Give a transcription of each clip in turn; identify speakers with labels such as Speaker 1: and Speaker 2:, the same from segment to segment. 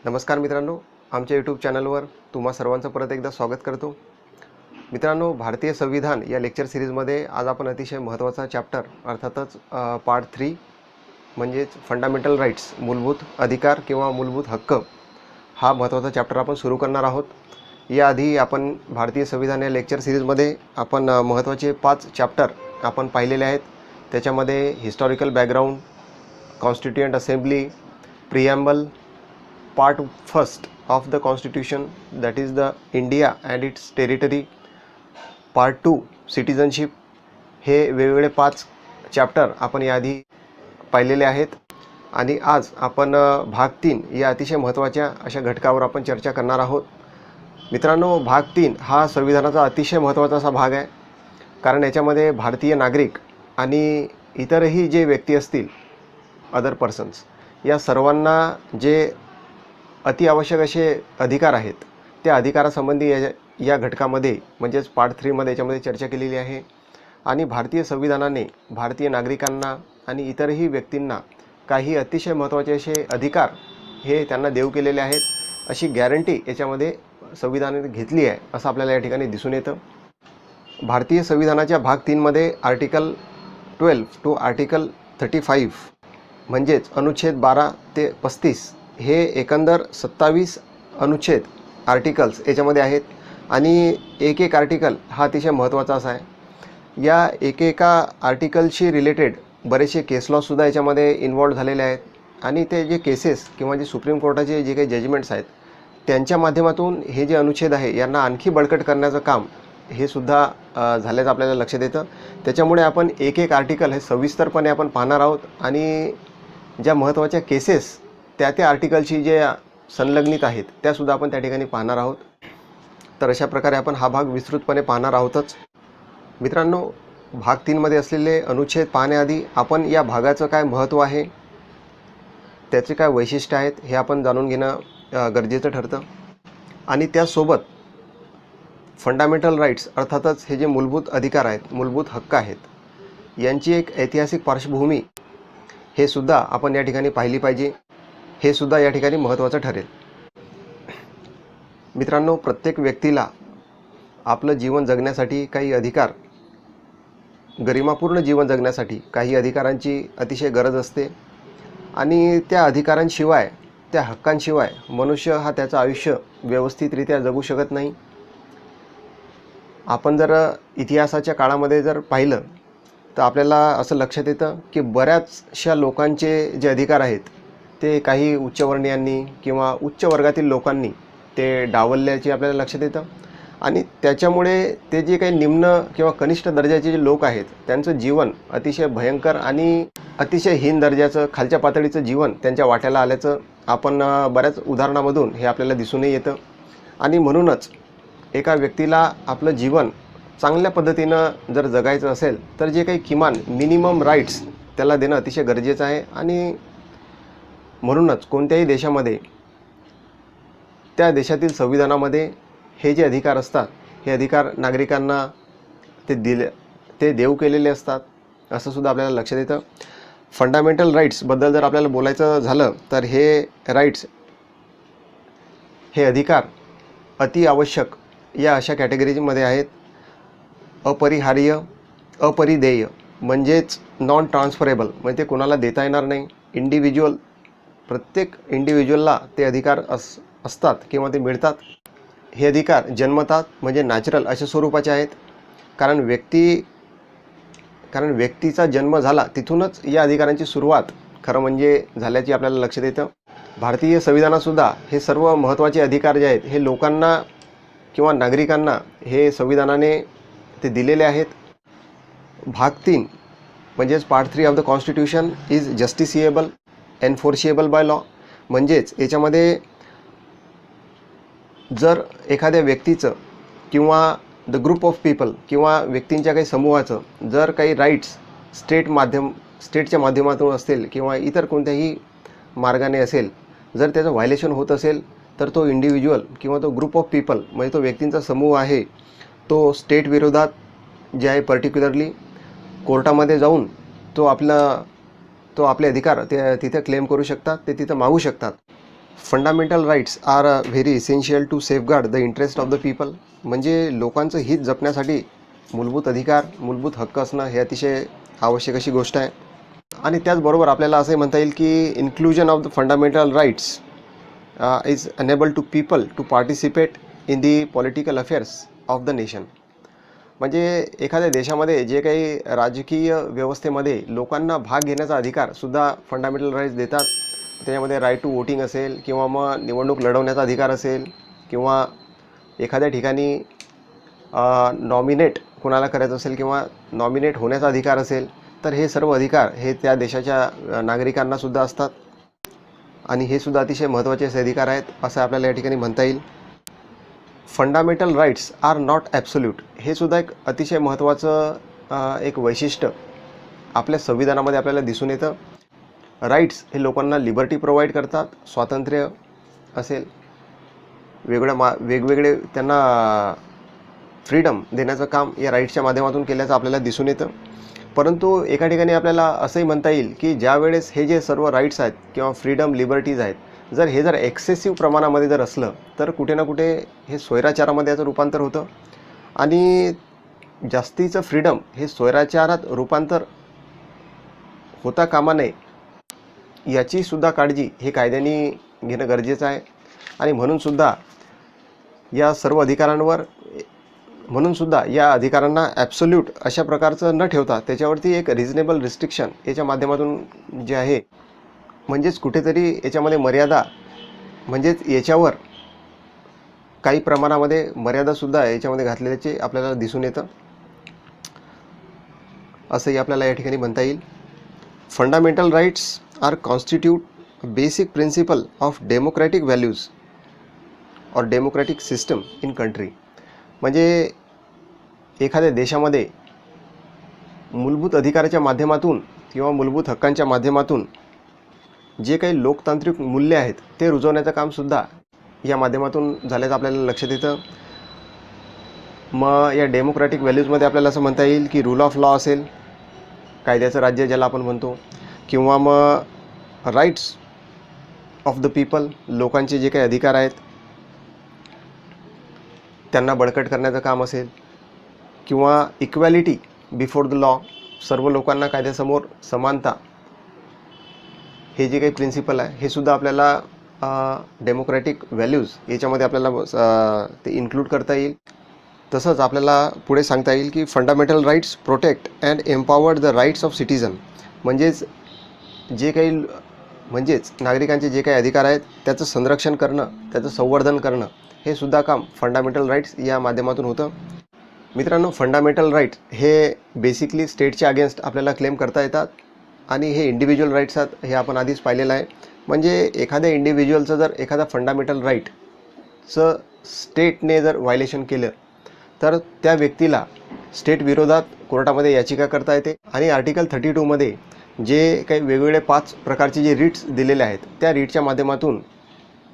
Speaker 1: नमस्कार मित्रांनो, आमच्या यूट्यूब चॅनलवर तुम्हा सर्वांचं परत एकदा स्वागत करतो. मित्रांनो, भारतीय संविधान या लेक्चर सिरीजमध्ये आज आपण अतिशय महत्त्वाचा चॅप्टर अर्थातच पार्ट 3 म्हणजेच फंडामेंटल राईट्स, मूलभूत अधिकार किंवा मूलभूत हक्क हा महत्त्वाचा चॅप्टर आपण सुरू करणार आहोत. याआधी आपण भारतीय संविधान या लेक्चर सिरीजमध्ये आपण महत्त्वाचे 5 चॅप्टर आपण पाहिलेले आहेत. त्याच्यामध्ये historical background, constituent assembly, preamble, part first of the constitution that is the India and its territory, part 2 citizenship, हे वेगवेगळे 5 चॅप्टर आपण याआधी पाहिलेले आहेत. आणि आज आपण भाग 3 या अतिशय महत्त्वाच्या अशा घटकावर आपण चर्चा करणार आहोत. मित्रांनो, भाग 3 हा संविधानाचा अतिशय महत्त्वाचा असा भाग आहे, कारण याच्यामध्ये भारतीय नागरिक आणि इतरही जे व्यक्ती असतील, अदर पर्सन्स, या सर्वांना जे अतिआवश्यक असे अधिकार आहेत, त्या अधिकारासंबंधी या घटकामध्ये म्हणजेच पार्ट 3 मध्ये याच्यामध्ये चर्चा केलेली आहे. आणि भारतीय संविधानाने भारतीय नागरिकांना आणि इतरही व्यक्तींना काही अतिशय महत्त्वाचे असे अधिकार हे त्यांना देऊ केलेले आहेत, अशी गॅरंटी याच्यामध्ये संविधानाने घेतली आहे असं आपल्याला या ठिकाणी दिसून येतं. भारतीय संविधानाच्या भाग 3 मध्ये आर्टिकल 12 टू आर्टिकल 35 म्हणजेच अनुच्छेद 12 ते 35 हे एकंदर 27 अनुच्छेद आर्टिकल्स याच्यामध्ये आहेत. आणि एक आर्टिकल हा अतिशय महत्त्वाचा असा आहे. या एकेका आर्टिकलशी रिलेटेड बरेचसे केस लॉसुद्धा याच्यामध्ये इन्वॉल्व झालेले आहेत. आणि ते जे केसेस किंवा जे सुप्रीम कोर्टाचे जे काही जजमेंट्स आहेत, त्यांच्या माध्यमातून हे जे अनुच्छेद आहे यांना आणखी बळकट करण्याचं काम हे सुद्धा झाल्याचं आपल्याला लक्षात येतं. त्याच्यामुळे आपण एक आर्टिकल हे सविस्तरपणे आपण पाहणार आहोत. आणि ज्या महत्त्वाच्या केसेस त्या आर्टिकलशी जे संलग्नित आहेत त्यासुद्धा आपण त्या ठिकाणी पाहणार आहोत. तर अशा प्रकारे आपण हा भाग विस्तृतपणे पाहणार आहोतच. मित्रांनो, भाग 3 मध्ये असलेले अनुच्छेद पाहण्याआधी आपण या भागाचं काय महत्त्व आहे, त्याचे काय वैशिष्ट्य आहेत हे आपण जाणून घेणं गरजेचं ठरतं. आणि त्यासोबत फंडामेंटल राईट्स अर्थातच हे जे मूलभूत अधिकार आहेत, मूलभूत हक्क आहेत, यांची एक ऐतिहासिक पार्श्वभूमी हे सुद्धा आपण या ठिकाणी पाहिली पाहिजे. हे सुद्धा या ठिकाणी महत्त्वाचं ठरेल. मित्रांनो, प्रत्येक व्यक्तीला आपलं जीवन जगण्यासाठी काही अधिकार, गरिमापूर्ण जीवन जगण्यासाठी काही अधिकारांची अतिशय गरज असते. आणि त्या अधिकारांशिवाय, त्या हक्कांशिवाय मनुष्य हा त्याचं आयुष्य व्यवस्थितरित्या जगू शकत नाही. आपण जर इतिहासाच्या काळामध्ये जर पाहिलं तर आपल्याला असं लक्षात येतं की बऱ्याचशा लोकांचे जे अधिकार आहेत ते काही उच्चवर्णीयांनी किंवा उच्च वर्गातील लोकांनी ते डावलल्याचे आपल्याला लक्षात येतं. आणि त्याच्यामुळे ते जे काही निम्न किंवा कनिष्ठ दर्जाचे जे लोक आहेत त्यांचं जीवन अतिशय भयंकर आणि अतिशय हीन दर्जाचं, खालच्या पातळीचं जीवन त्यांच्या वाट्याला आल्याचं आपण बऱ्याच उदाहरणामधून हे आपल्याला दिसूनही येतं. आणि म्हणूनच एका व्यक्तीला आपलं जीवन चांगल्या पद्धतीनं जर जगायचं असेल तर जे काही किमान मिनिमम राईट्स त्याला देणं अतिशय गरजेचं आहे. आणि म्हणूनच कोणत्याही देशामध्ये त्या देशातील संविधानामध्ये हे जे अधिकार असतात, हे अधिकार नागरिकांना ते देऊ केलेले असतात असं सुद्धा आपल्याला लक्षात येतं. फंडामेंटल राईट्सबद्दल जर आपल्याला बोलायचं झालं तर हे राईट्स, हे अधिकार अति आवश्यक या अशा कॅटेगरीमध्ये आहेत. अपरिहार्य, अपरिदेय म्हणजेच नॉन ट्रान्सफरेबल, म्हणजे ते कोणाला देता येणार नाही. इंडिव्हिज्युअल, प्रत्येक इंडिव्हिज्युअलला ते अधिकार असतात किंवा ते मिळतात. हे अधिकार जन्मतात म्हणजे नॅचरल अशा स्वरूपाचे आहेत. कारण व्यक्तीचा जन्म झाला तिथूनच या अधिकारांची सुरुवात खरं म्हणजे झाल्याची आपल्याला लक्षात येतं. भारतीय संविधानातसुद्धा हे सर्व महत्त्वाचे अधिकार जे आहेत हे लोकांना किंवा नागरिकांना हे संविधानाने ते दिलेले आहेत. भाग 3 म्हणजेच part 3 of the constitution is justiciable, enforceable by law. म्हणजेच याच्यामध्ये जर एखाद्या व्यक्तीचं किंवा द ग्रुप ऑफ पीपल किंवा व्यक्तींच्या काही समूहाचं जर काही राईट्स स्टेटच्या माध्यमातून असतील किंवा इतर कोणत्याही मार्गाने असेल, जर त्याचं व्हायलेशन होत असेल तर तो इंडिव्हिज्युअल किंवा तो ग्रुप ऑफ पीपल म्हणजे तो व्यक्तींचा समूह आहे, तो स्टेट विरोधात जे आहे पर्टिक्युलरली कोर्टामध्ये जाऊन तो आपले अधिकार ते तिथे क्लेम करू शकतात, ते तिथं मागू शकतात. Fundamental rights are very essential to safeguard the interest of the people. म्हणजे लोकांचं हित जपण्यासाठी मूलभूत अधिकार, मूलभूत हक्क असणं हे अतिशय आवश्यक अशी गोष्ट आहे. आणि त्याचबरोबर आपल्याला असंही म्हणता येईल की inclusion of the fundamental rights is enable to people to participate in the political affairs of the nation. म्हणजे एखाद्या देशामध्ये जे काही राजकीय व्यवस्थेमध्ये लोकांना भाग घेण्याचा अधिकारसुद्धा फंडामेंटल राईट्स देतात. त्याच्यामध्ये राईट टू वोटिंग असेल, किंवा मग निवडणूक लढवण्याचा अधिकार असेल, किंवा एखाद्या ठिकाणी नॉमिनेट कोणाला करायचं असेल किंवा नॉमिनेट होण्याचा अधिकार असेल, तर हे सर्व अधिकार हे त्या देशाच्या नागरिकांनासुद्धा असतात. आणि हे सुद्धा अतिशय महत्त्वाचे असे अधिकार आहेत असं आपल्याला या ठिकाणी म्हणता येईल. Fundamental rights are not absolute. हे सुद्धा एक अतिशय महत्त्वाचं एक वैशिष्ट्य आपल्या संविधानामध्ये आपल्याला दिसून येतं. राईट्स हे लोकांना लिबर्टी प्रोव्हाइड करतात, स्वातंत्र्य असेल, वेगवेगळे त्यांना फ्रीडम देण्याचं काम या राईट्सच्या माध्यमातून केल्याचं आपल्याला दिसून येतं. परंतु एका ठिकाणी आपल्याला असंही म्हणता येईल की ज्या वेळेस हे जे सर्व राईट्स आहेत किंवा फ्रीडम, लिबर्टीज आहेत, जर हे जर एक्सेसिव्ह प्रमाणामध्ये जर असलं तर कुठे ना कुठे हे स्वैराचारामध्ये याचं रूपांतर होतं. आणि जास्तीचं फ्रीडम हे स्वैराचारात रूपांतर होता कामा नये याची सुद्धा काळजी हे कायद्याने घेणं गरजेचं आहे. आणि म्हणूनसुद्धा या अधिकारांना ॲब्सोल्यूट अशा प्रकारचं न ठेवता त्याच्यावरती एक रिजनेबल रिस्ट्रिक्शन याच्या माध्यमातून जे आहे, म्हणजेच कुठेतरी याच्यामध्ये मर्यादा, म्हणजेच याच्यावर काही प्रमाणामध्ये मर्यादासुद्धा याच्यामध्ये घातलेल्याचे आपल्याला दिसून येतं असंही आपल्याला या ठिकाणी म्हणता येईल. Fundamental rights are constitute basic principle of democratic values और डेमोक्रॅटिक सिस्टम इन कंट्री. म्हणजे एखाद्या देशामध्ये मूलभूत अधिकाराच्या माध्यमातून किंवा मूलभूत हक्कांच्या माध्यमातून जे काही लोकतांत्रिक मूल्य आहेत ते रुजवण्याचं कामसुद्धा या माध्यमातून झाल्याचं आपल्याला लक्षात येतं. मग या डेमोक्रॅटिक व्हॅल्यूजमध्ये आपल्याला असं म्हणता येईल की रूल ऑफ लॉ असेल, कायद्याचं राज्य ज्याला आपण म्हणतो, किंवा मग राईट्स ऑफ द पीपल, लोकांचे जे काही अधिकार आहेत त्यांना बळकट करण्याचं काम असेल, किंवा इक्वॅलिटी बिफोर द लॉ, सर्व लोकांना कायद्यासमोर समानता, हे जे काही प्रिन्सिपल आहे हे सुद्धा आपल्याला डेमोक्रॅटिक व्हॅल्यूज याच्यामध्ये आपल्याला ते इन्क्लूड करता येईल. तसंच आपल्याला पुढे सांगता येईल की fundamental rights protect and empowered the rights of citizen. म्हणजेच नागरिकांचे जे काही अधिकार आहेत त्याचं संरक्षण करणं, त्याचं संवर्धन करणं हे सुद्धा काम फंडामेंटल राईट्स या माध्यमातून होतं. मित्रांनो, फंडामेंटल राईट्स हे बेसिकली स्टेटच्या अगेन्स्ट आपल्याला क्लेम करता येतात आणि हे इंडिव्हिज्युअल राईट्स आहेत हे आपण आधीच पाहिलेलं आहे. म्हणजे एखाद्या इंडिव्हिज्युअलचं जर एखादा फंडामेंटल राईटचं स्टेटने जर व्हायलेशन केलं तर त्या व्यक्तीला स्टेट विरोधात कोर्टामध्ये याचिका करता येते. आणि आर्टिकल 32मध्ये जे काही वेगवेगळे 5 प्रकारचे जे रिट्स दिलेले आहेत त्या रिटच्या माध्यमातून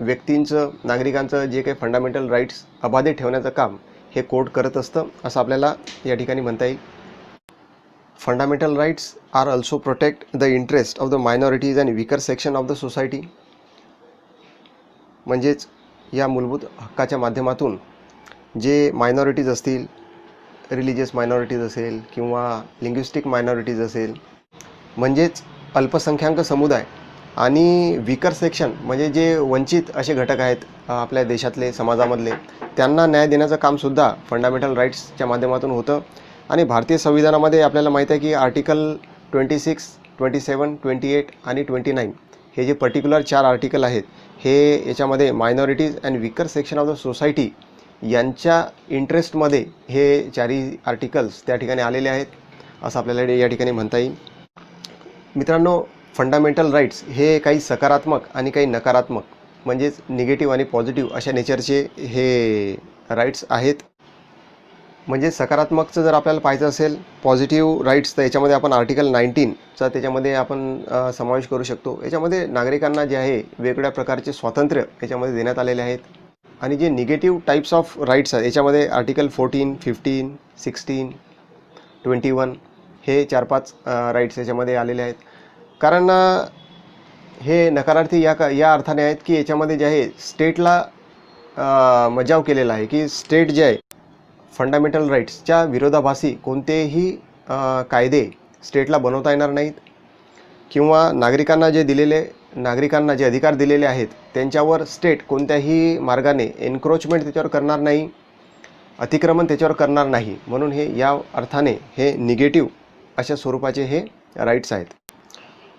Speaker 1: व्यक्तींचं, नागरिकांचं जे काही फंडामेंटल राईट्स अबाधित ठेवण्याचं काम हे कोर्ट करत असतं असं आपल्याला या ठिकाणी म्हणता येईल. Fundamental rights are also protect the interest of the minorities and weaker section of the society. म्हणजेच या मूलभूत हक्काच्या माध्यमातून जे मायनॉरिटीज असतील, रिलिजियस मायनॉरिटीज असेल किंवा लिंग्विस्टिक मायनॉरिटीज असेल, म्हणजेच अल्पसंख्याक समुदाय आणि वीकर सेक्शन म्हणजे जे वंचित असे घटक आहेत आपल्या देशातले, समाजामधले, त्यांना न्याय देण्याचं कामसुद्धा फंडामेंटल राईट्सच्या माध्यमातून होतं. आणि भारतीय संविधानामध्ये आपल्याला माहीत आहे की आर्टिकल 26, 27, 28 आणि 29 हे जे पर्टिक्युलर 4 आर्टिकल आहेत हे याच्यामध्ये minorities and weaker section of the society यांच्या इंटरेस्टमध्ये हे 4ही आर्टिकल्स त्या ठिकाणी आलेले आहेत असं आपल्याला या ठिकाणी म्हणता येईल. मित्रांनो, फंडामेंटल राईट्स हे काही सकारात्मक आणि काही नकारात्मक, म्हणजेच निगेटिव्ह आणि पॉझिटिव्ह अशा नेचरचे हे राईट्स आहेत. म्हणजे सकारात्मकचं जर आपल्याला पाहायचं असेल, पॉझिटिव्ह राईट्स, तर याच्यामध्ये आपण आर्टिकल 19चा त्याच्यामध्ये आपण समावेश करू शकतो. याच्यामध्ये नागरिकांना जे आहे वेगवेगळ्या प्रकारचे स्वातंत्र्य याच्यामध्ये देण्यात आलेले आहेत. आणि जे निगेटिव्ह टाईप्स ऑफ राईट्स आहेत याच्यामध्ये आर्टिकल 14, 15, 16, 21 हे 4-5 राईट्स याच्यामध्ये आलेले आहेत. कारण हे नकारार्थी या अर्थाने आहेत की याच्यामध्ये जे आहे स्टेटला मजाव केलेला आहे की स्टेट जे आहे फंडामेंटल राईट्सच्या विरोधाभासी कोणतेही कायदे स्टेटला बनवता येणार नाहीत किंवा नागरिकांना जे अधिकार दिलेले आहेत त्यांच्यावर स्टेट कोणत्याही मार्गाने एन्क्रोचमेंट त्याच्यावर करणार नाही, अतिक्रमण त्याच्यावर करणार नाही. म्हणून हे या अर्थाने हे निगेटिव्ह अशा स्वरूपाचे हे राईट्स आहेत.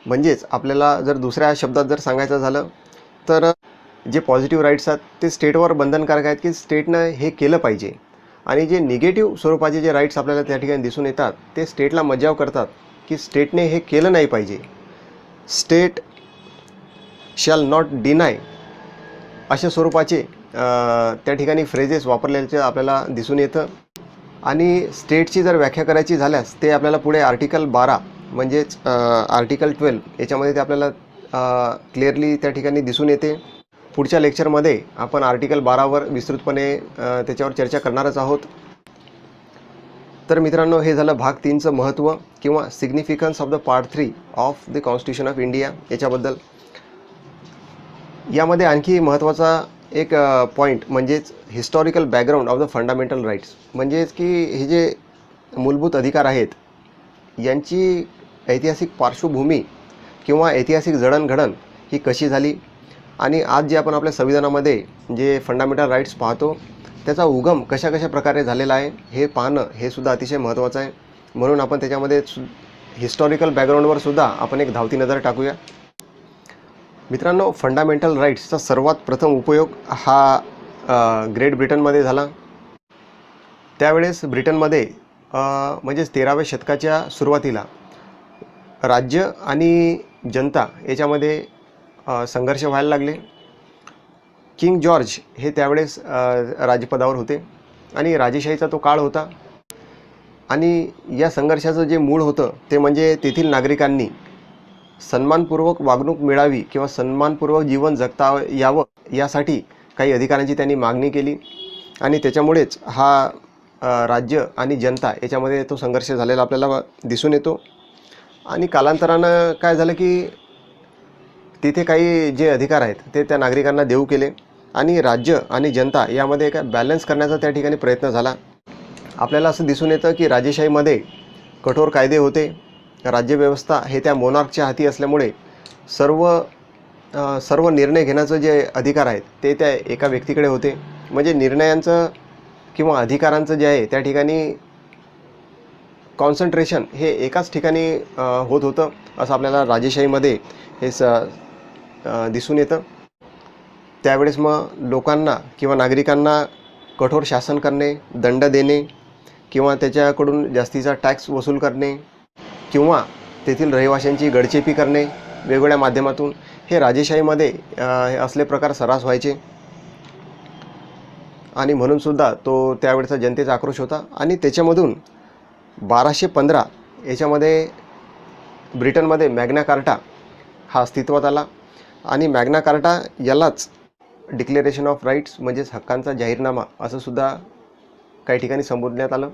Speaker 1: म्हणजेच आपल्याला जर दुसऱ्या शब्दात जर सांगायचं झालं तर जे पॉझिटिव्ह राईट्स आहेत ते स्टेटवर बंधनकारक आहेत की स्टेटनं हे केलं पाहिजे, आणि जे निगेटिव्ह स्वरूपाचे जे राईट्स आपल्याला त्या ठिकाणी दिसून येतात ते स्टेटला मज्जाव करतात की स्टेटने हे केलं नाही पाहिजे. स्टेट शॅल नॉट डिनाय अशा स्वरूपाचे त्या ठिकाणी फ्रेजेस वापरल्याचे आपल्याला दिसून येतं. आणि स्टेटची जर व्याख्या करायची झाल्यास ते आपल्याला पुढे आर्टिकल 12 म्हणजेच आर्टिकल 12 याच्यामध्ये ते आपल्याला क्लिअरली त्या ठिकाणी दिसून येते. पुढच्या लेक्चरमध्ये आपण आर्टिकल 12वर विस्तृतपणे त्याच्यावर चर्चा करणारच आहोत. तर मित्रांनो, हे झालं भाग 3चं महत्त्व किंवा significance of the part 3 of the constitution of India याच्याबद्दल. यामध्ये आणखी महत्त्वाचा एक पॉईंट म्हणजेच historical background of the fundamental rights, म्हणजेच की हे जे मूलभूत अधिकार आहेत यांची ऐतिहासिक पार्श्वभूमी किंवा ऐतिहासिक जडणघडण ही कशी झाली, आणि आज जे आपण आपल्या संविधानामध्ये जे फंडामेंटल राईट्स पाहतो त्याचा उगम कशा प्रकारे झालेला आहे हे पाहणं हे सुद्धा अतिशय महत्त्वाचं आहे. म्हणून आपण त्याच्यामध्ये हिस्टॉरिकल बॅकग्राऊंडवर सुद्धा आपण एक धावती नजर टाकूया. मित्रांनो, फंडामेंटल राईट्सचा सर्वात प्रथम उपयोग हा ग्रेट ब्रिटनमध्ये झाला. त्यावेळेस ब्रिटनमध्ये म्हणजेच 13व्या शतकाच्या सुरुवातीला राज्य आणि जनता याच्यामध्ये संघर्ष व्हायला लागले. किंग जॉर्ज हे त्यावेळेस राजपदावर होते आणि राजेशाहीचा तो काळ होता. आणि या संघर्षाचं जे मूळ होतं ते म्हणजे तेथील नागरिकांनी सन्मानपूर्वक वागणूक मिळावी किंवा सन्मानपूर्वक जीवन जगता यावं यासाठी काही अधिकारांची त्यांनी मागणी केली, आणि त्याच्यामुळेच हा राज्य आणि जनता याच्यामध्ये तो संघर्ष झालेला आपल्याला दिसून येतो. आणि कालांतरानं काय झालं की तिथे काही जे अधिकार आहेत ते त्या नागरिकांना देऊ केले, आणि राज्य आणि जनता यामध्ये एक बॅलन्स करण्याचा त्या ठिकाणी प्रयत्न झाला. आपल्याला असं दिसून येतं की राजेशाहीमध्ये कठोर कायदे होते. राज्यव्यवस्था हे त्या मोनार्कच्या हाती असल्यामुळे सर्व निर्णय घेण्याचं जे अधिकार आहेत ते त्या एका व्यक्तीकडे होते. म्हणजे निर्णयांचं किंवा अधिकारांचं जे आहे त्या ठिकाणी कॉन्सन्ट्रेशन हे एकाच ठिकाणी होत होतं, असं आपल्याला राजेशाहीमध्ये हे दिसून येतं. त्यावेळेस मग लोकांना किंवा नागरिकांना कठोर शासन करणे, दंड देणे किंवा त्याच्याकडून जास्तीचा टॅक्स वसूल करणे किंवा तेथील रहिवाशांची गडचेपी करणे वेगवेगळ्या माध्यमातून हे राजेशाहीमध्ये असले प्रकार सर्रास व्हायचे. आणि म्हणूनसुद्धा तो त्यावेळेचा जनतेचा आक्रोश होता. आणि त्याच्यामधून 1215 याच्यामध्ये ब्रिटनमध्ये मॅग्ना कार्टा हा अस्तित्वात आला, आणि मॅग्ना कार्टा यालाच डिक्लेरेशन ऑफ राईट्स म्हणजेच हक्कांचा जाहीरनामा असं सुद्धा काही ठिकाणी संबोधण्यात आलं.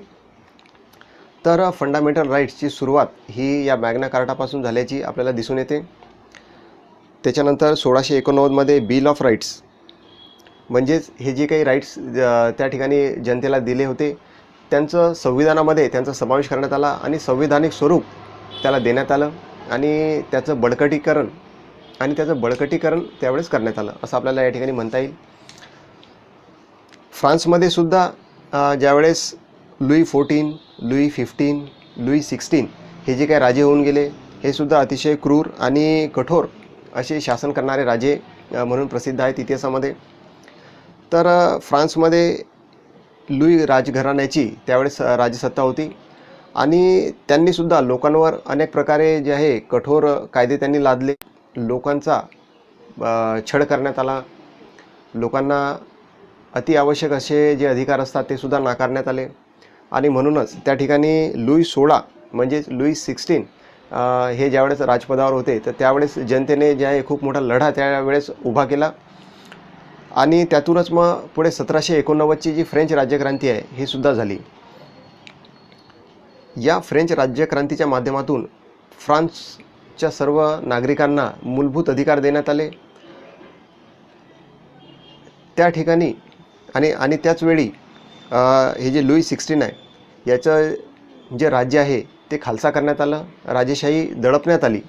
Speaker 1: तर फंडामेंटल राईट्सची सुरुवात ही या मॅग्ना कार्टापासून झाल्याची आपल्याला दिसून येते. त्याच्यानंतर 1689मध्ये बिल ऑफ राईट्स म्हणजेच हे जे काही राईट्स त्या ठिकाणी जनतेला दिले होते त्यांचं संविधानामध्ये त्यांचा समावेश करण्यात आला, आणि संविधानिक स्वरूप त्याला देण्यात आलं, आणि त्याचं बळकटीकरण त्यावेळेस करण्यात आलं असं आपल्याला या ठिकाणी म्हणता येईल. फ्रान्समध्ये सुद्धा ज्यावेळेस लुई 14, लुई 15, लुई 16 हे जे काही राजे होऊन गेले हे सुद्धा अतिशय क्रूर आणि कठोर असे शासन करणारे राजे म्हणून प्रसिद्ध आहेत इतिहासामध्ये. तर फ्रान्समध्ये लुई राजघराण्याची त्यावेळेस राजसत्ता होती, आणि त्यांनीसुद्धा लोकांवर अनेक प्रकारे जे आहे कठोर कायदे त्यांनी लादले. लोकांचा छळ करण्यात आला. लोकांना अतिआवश्यक असे जे अधिकार असतात ते सुद्धा नाकारण्यात आले. आणि म्हणूनच त्या ठिकाणी लुई 16 म्हणजेच लुई 16 हे ज्यावेळेस राजपदावर होते तर त्यावेळेस जनतेने जे आहे खूप मोठा लढा त्यावेळेस उभा केला. आणि त्यातूनच मग पुढे 1789ची जी फ्रेंच राज्यक्रांती आहे ही सुद्धा झाली. या फ्रेंच राज्यक्रांतीच्या माध्यमातून फ्रान्स भारताच्या सर्व नागरिकांना मूलभूत अधिकार देण्यात आले. त्या ठिकाणी आणि त्याच वेळी हे जे लुई 16 आहे याचं जे राज्य आहे ते खालसा करण्यात आलं, राजेशाही दडपण्यात आली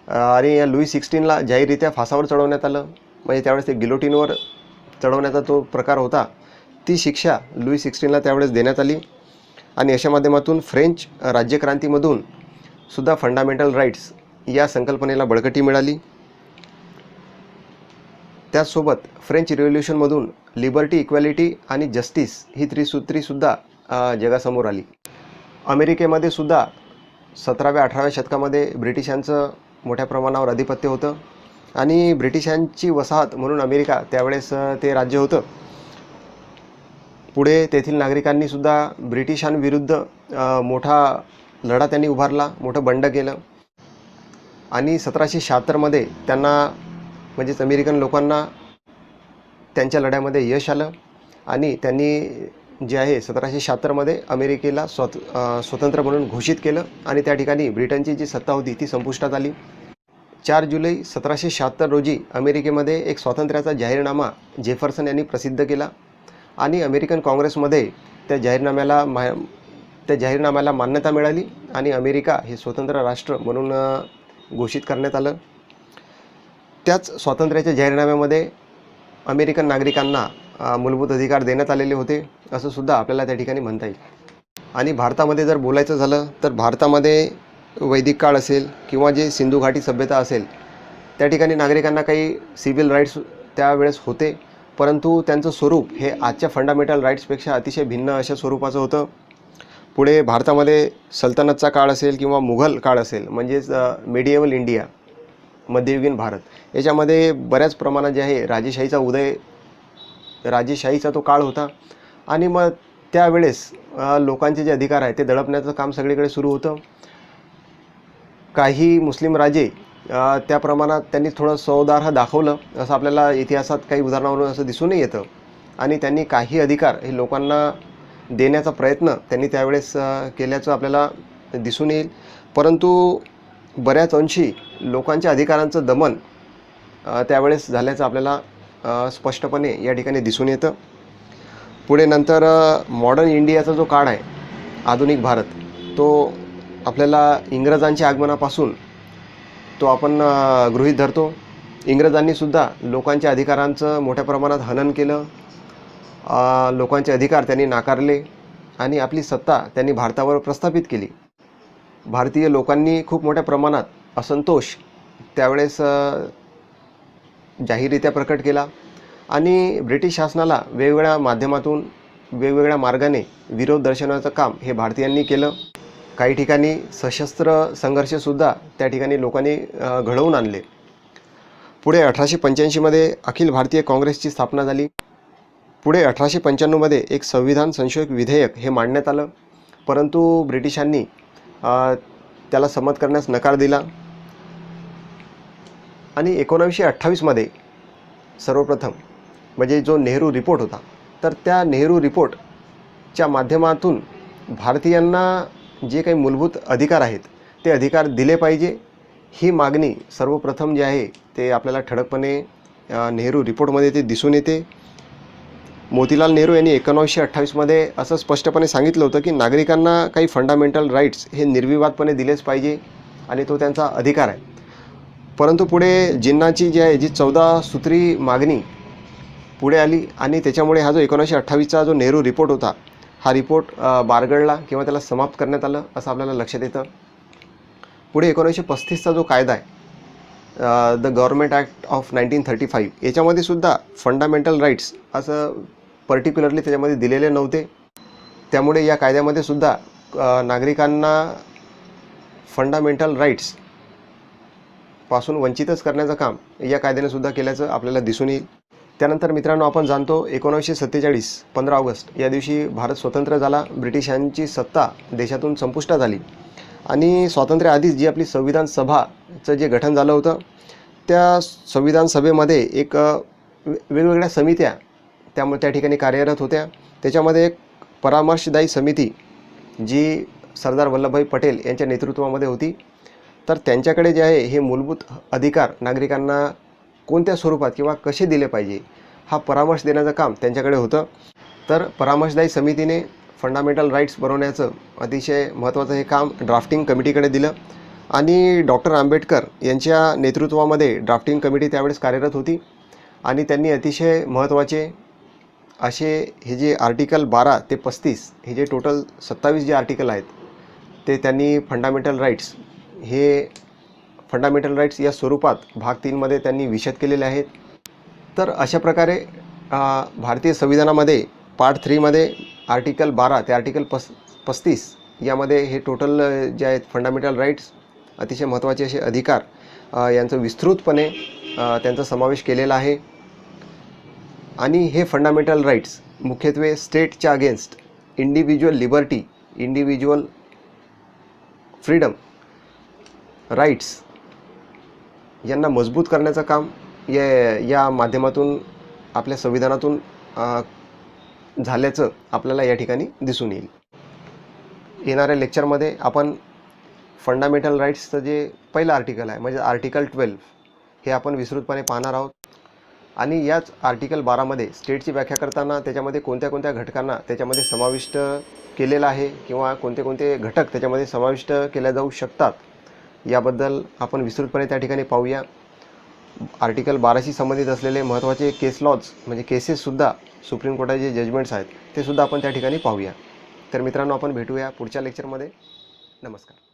Speaker 1: आणि या लुई 16ला जाहीररित्या फासावर चढवण्यात आलं. म्हणजे त्यावेळेस ते गिलोटिनवर चढवण्याचा तो प्रकार होता. ती शिक्षा लुई 16ला त्यावेळेस देण्यात आली आणि अशा माध्यमातून फ्रेंच राज्यक्रांतीमधून सुद्धा फंडामेंटल राईट्स या संकल्पनेला बळकटी मिळाली. त्याचसोबत फ्रेंच रिव्होल्यूशनमधून लिबर्टी, इक्वॅलिटी आणि जस्टिस ही त्रिसूत्रीसुद्धा जगासमोर आली. अमेरिकेमध्ये सुद्धा 17व्या-18व्या शतकामध्ये ब्रिटिशांचं मोठ्या प्रमाणावर आधिपत्य होतं आणि ब्रिटिशांची वसाहत म्हणून अमेरिका त्यावेळेस ते राज्य होतं. पुढे तेथील नागरिकांनी सुद्धा ब्रिटिशांविरुद्ध मोठा लढा त्यांनी उभारला, मोठं बंड केलं आणि 1776मध्ये त्यांना म्हणजेच अमेरिकन लोकांना त्यांच्या लढ्यामध्ये यश आलं आणि त्यांनी जे आहे 1776मध्ये अमेरिकेला स्वतंत्र म्हणून घोषित केलं आणि त्या ठिकाणी ब्रिटनची जी सत्ता होती ती संपुष्टात आली. 4 जुलै 1776 रोजी अमेरिकेमध्ये एक स्वातंत्र्याचा जाहीरनामा जेफरसन यांनी प्रसिद्ध केला आणि अमेरिकन काँग्रेसमध्ये त्या जाहीरनाम्याला मान्यता मिळाली आणि अमेरिका हे स्वतंत्र राष्ट्र म्हणून घोषित करण्यात आलं. त्याच स्वातंत्र्याच्या जाहीरनाम्यामध्ये अमेरिकन नागरिकांना मूलभूत अधिकार देण्यात आलेले होते असं सुद्धा आपल्याला त्या ठिकाणी म्हणता येईल. आणि भारतामध्ये जर बोलायचं झालं तर भारतामध्ये वैदिक काळ असेल किंवा जे सिंधू घाटी सभ्यता असेल त्या ठिकाणी नागरिकांना काही सिव्हिल राईट्स त्यावेळेस होते, परंतु त्यांचं स्वरूप हे आजच्या फंडामेंटल राईट्सपेक्षा अतिशय भिन्न अशा स्वरूपाचं होतं. पुढे भारतामध्ये सल्तनतचा काळ असेल किंवा मुघल काळ असेल म्हणजेच मेडिएवल इंडिया, मध्ययुगीन भारत, याच्यामध्ये बऱ्याच प्रमाणात जे आहे राजेशाहीचा तो काळ होता आणि मग त्यावेळेस लोकांचे जे अधिकार आहे ते दडपण्याचं काम सगळीकडे सुरू होतं. काही मुस्लिम राजे त्या प्रमाणात त्यांनी थोडं सौदार्ह दाखवलं असं आपल्याला इतिहासात काही उदाहरणावरून असं दिसूनही येतं आणि त्यांनी काही अधिकार हे लोकांना देण्याचा प्रयत्न त्यांनी त्यावेळेस केल्याचं आपल्याला दिसून येईल. परंतु बऱ्याच अंशी लोकांच्या अधिकारांचं दमन त्यावेळेस झाल्याचं आपल्याला स्पष्टपणे या ठिकाणी दिसून येतं. पुढे नंतर मॉडर्न इंडियाचा जो काळ आहे, आधुनिक भारत, तो आपल्याला इंग्रजांच्या आगमनापासून तो आपण गृहीत धरतो. इंग्रजांनीसुद्धा लोकांच्या अधिकारांचं मोठ्या प्रमाणात हनन केलं, लोकांचे अधिकार त्यांनी नाकारले आणि आपली सत्ता त्यांनी भारतावर प्रस्थापित केली. भारतीय लोकांनी खूप मोठ्या प्रमाणात असंतोष त्यावेळेस जाहीररित्या प्रकट केला आणि ब्रिटिश शासनाला वेगवेगळ्या माध्यमातून वेगवेगळ्या मार्गाने विरोध दर्शवण्याचं काम हे भारतीयांनी केलं. काही ठिकाणी सशस्त्र संघर्षसुद्धा त्या ठिकाणी लोकांनी घडवून आणले. पुढे 1885मध्ये अखिल भारतीय काँग्रेसची स्थापना झाली. पुढे 1895मध्ये एक संविधान संशोधक विधेयक हे मांडण्यात आलं, परंतु ब्रिटिशांनी त्याला संमत करण्यास नकार दिला आणि 1928मध्ये सर्वप्रथम म्हणजे जो नेहरू रिपोर्ट होता, तर त्या नेहरू रिपोर्टच्या माध्यमातून भारतीयांना जे काही मूलभूत अधिकार आहेत ते अधिकार दिले पाहिजे ही मागणी सर्वप्रथम जी आहे ते आपल्याला ठळकपणे नेहरू रिपोर्टमध्ये ते दिसून येते. मोतीलाल नेहरू यांनी 1928मध्ये असं स्पष्टपणे सांगितलं होतं की नागरिकांना काही फंडामेंटल राईट्स हे निर्विवादपणे दिलेच पाहिजे आणि तो त्यांचा अधिकार आहे. परंतु पुढे जिन्नाची जी आहे जी 14 सूत्री मागणी पुढे आली आणि त्याच्यामुळे हा जो 1928चा जो नेहरू रिपोर्ट होता हा रिपोर्ट बारगळला किंवा त्याला समाप्त करण्यात आलं असं आपल्याला लक्षात येतं. पुढे 1935चा जो कायदा आहे द गव्हर्नमेंट ॲक्ट ऑफ 1935 याच्यामध्ये सुद्धा फंडामेंटल राईट्स असं पर्टिक्युलरली त्याच्यामध्ये दिलेले नव्हते. त्यामुळे या कायद्यामध्ये सुद्धा नागरिकांना फंडामेंटल राईट्स पासून वंचितच करण्याचं काम या कायद्याने सुद्धा केल्याचं आपल्याला दिसून येईल. त्यानंतर मित्रांनो आपण जाणतो 1947 15 ऑगस्ट या दिवशी भारत स्वतंत्र झाला. ब्रिटिशांची सत्ता देशातून संपुष्टात आली आणि स्वातंत्र्याआधीच जी आपली संविधान सभाचं जे गठन झालं होतं त्या संविधान सभेमध्ये एक वेगवेगळ्या समित्या त्या ठिकाणी कार्यरत होत्या. त्याच्यामध्ये एक परामर्शदायी समिती जी सरदार वल्लभभाई पटेल यांच्या नेतृत्वामध्ये होती. तर त्यांच्याकडे जे आहे हे मूलभूत अधिकार नागरिकांना कोणत्या स्वरूपात किंवा कसे दिले पाहिजे हा परामर्श देण्याचं काम त्यांच्याकडे होतं. तर परामर्शदायी समितीने फंडामेंटल राईट्स बनवण्याचं अतिशय महत्त्वाचं हे काम ड्राफ्टिंग कमिटीकडे दिलं आणि डॉक्टर आंबेडकर यांच्या नेतृत्वामध्ये ड्राफ्टिंग कमिटी त्यावेळेस कार्यरत होती आणि त्यांनी अतिशय महत्त्वाचे असे हे जे आर्टिकल 12 ते 35 हे जे टोटल 27 जे आर्टिकल आहेत ते त्यांनी फंडामेंटल राईट्स या स्वरूपात भाग 3 मध्ये त्यांनी विशद केलेले आहेत. तर अशा प्रकारे भारतीय संविधानामध्ये पार्ट 3 मध्ये आर्टिकल 12 ते आर्टिकल 35 यामध्ये हे टोटल जे आहेत फंडामेंटल राईट्स अतिशय महत्त्वाचे असे अधिकार यांचं विस्तृतपणे त्यांचा समावेश केलेला आहे. आणि हे फंडामेंटल राईट्स मुख्यत्वे स्टेटच्या against individual liberty, individual freedom, rights यांना मजबूत करण्याचं काम या माध्यमातून आपल्या संविधानातून झाल्याचं आपल्याला या ठिकाणी दिसून येईल. येणाऱ्या लेक्चरमध्ये आपण फंडामेंटल राईट्सचं जे पहिलं आर्टिकल आहे म्हणजे आर्टिकल 12 हे आपण विस्तृतपणे पाहणार आहोत. आणि याच आर्टिकल 12 मध्ये स्टेटची व्याख्या करताना त्याच्यामध्ये कोणत्या कोणत्या घटकांना त्याच्यामध्ये समाविष्ट केलेलं आहे किंवा कोणते कोणते घटक त्याच्यामध्ये समाविष्ट केल्या जाऊ शकतात याबद्दल आपण विस्तृतपणे त्या ठिकाणी पाहूया. आर्टिकल 12शी संबंधित असलेले महत्त्वाचे केस लॉज म्हणजे केसेससुद्धा सुप्रीम कोर्टाचे जे जजमेंट्स आहेत ते सुद्धा आपण त्या ठिकाणी पाहूया. तर मित्रांनो, आपण भेटूया पुढच्या लेक्चरमध्ये. नमस्कार.